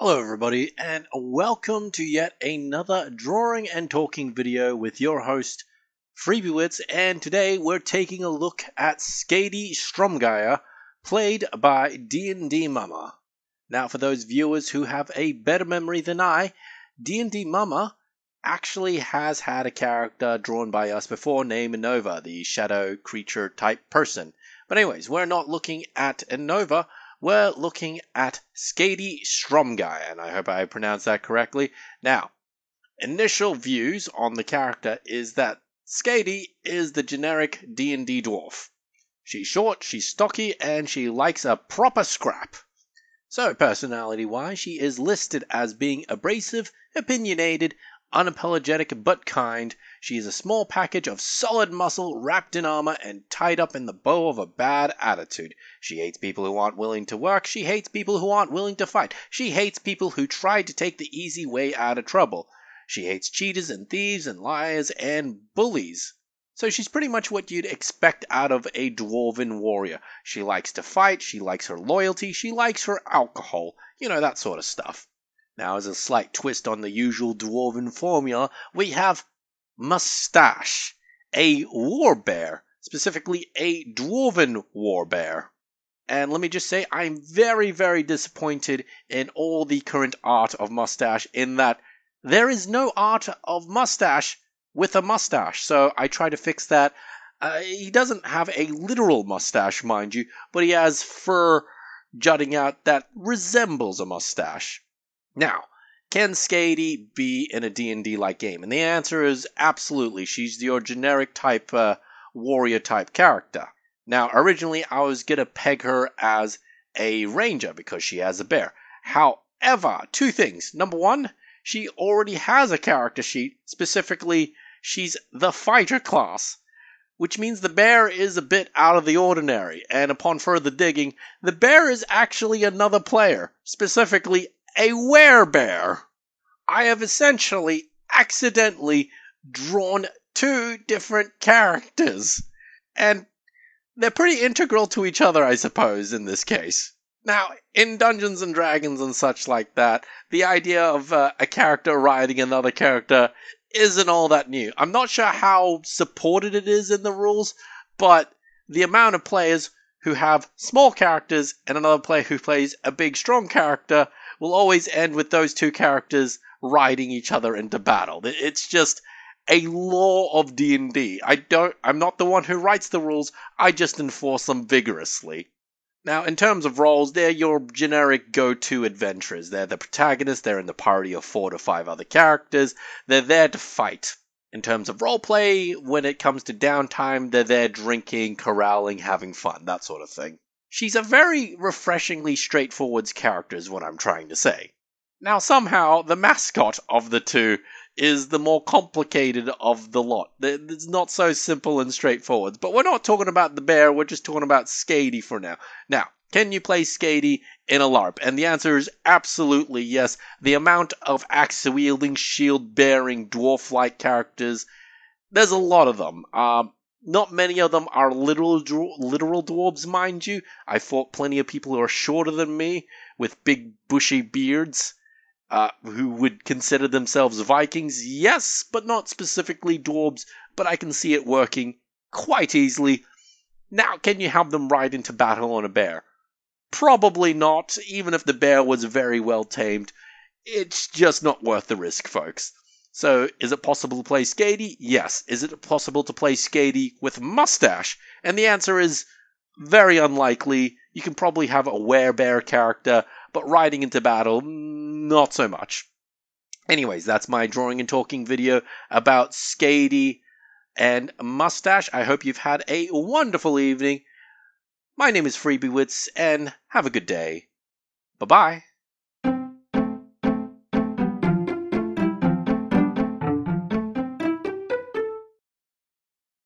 Hello everybody, and welcome to yet another drawing and talking video with your host, Freebywits, and today we're taking a look at Skadi Stromgaia, played by D&D Mama. Now for those viewers who have a better memory than I, D&D Mama actually has had a character drawn by us before named Nova, the shadow creature type person. But anyways, we're not looking at Nova. We're looking at Skadi Stromgaia, and I hope I pronounced that correctly. Now, initial views on the character is that Skadi is the generic D&D dwarf. She's short, she's stocky, and she likes a proper scrap. So, personality-wise, she is listed as being abrasive, opinionated, unapologetic but kind. She is a small package of solid muscle wrapped in armor and tied up in the bow of a bad attitude. She hates people who aren't willing to work. She hates people who aren't willing to fight. She hates people who try to take the easy way out of trouble. She hates cheaters and thieves and liars and bullies. So she's pretty much what you'd expect out of a dwarven warrior. She likes to fight, she likes her loyalty, she likes her alcohol. You know, that sort of stuff. Now, as a slight twist on the usual dwarven formula, we have Mustache, a warbear, specifically a dwarven warbear. And let me just say, I'm very, very disappointed in all the current art of Mustache, in that there is no art of Mustache with a mustache, so I try to fix that. He doesn't have a literal mustache, mind you, but he has fur jutting out that resembles a mustache. Now, can Skadi be in a D&D-like game? And the answer is absolutely. She's your generic type, warrior-type character. Now, originally, I was going to peg her as a ranger because she has a bear. However, two things. Number one, she already has a character sheet. Specifically, she's the fighter class, which means the bear is a bit out of the ordinary. And upon further digging, the bear is actually another player, specifically a werebear. I have essentially accidentally drawn two different characters, and they're pretty integral to each other, I suppose, in this case. Now, in Dungeons and Dragons and such like that, the idea of a character riding another character isn't all that new. I'm not sure how supported it is in the rules, but the amount of players who have small characters and another player who plays a big, strong character will always end with those two characters riding each other into battle. It's just a law of D&D. I'm not the one who writes the rules, I just enforce them vigorously. Now, in terms of roles, they're your generic go-to adventurers. They're the protagonists, they're in the party of 4 to 5 other characters, they're there to fight. In terms of roleplay, when it comes to downtime, they're there drinking, corralling, having fun, that sort of thing. She's a very refreshingly straightforward character is what I'm trying to say. Now, somehow, the mascot of the two is the more complicated of the lot. It's not so simple and straightforward. But we're not talking about the bear, we're just talking about Skadi for now. Now, can you play Skadi in a LARP? And the answer is absolutely yes. The amount of axe-wielding, shield-bearing, dwarf-like characters, there's a lot of them. Not many of them are literal dwarves, mind you. I fought plenty of people who are shorter than me, with big bushy beards. Who would consider themselves Vikings, yes, but not specifically dwarves, but I can see it working quite easily. Now, can you have them ride into battle on a bear? Probably not, even if the bear was very well tamed. It's just not worth the risk, folks. So, is it possible to play Skadi? Yes. Is it possible to play Skadi with Mustache? And the answer is very unlikely. You can probably have a werebear character, but riding into battle, not so much. Anyways, that's my drawing and talking video about Skadi and Mustache. I hope you've had a wonderful evening. My name is Freebywits, and have a good day. Bye-bye.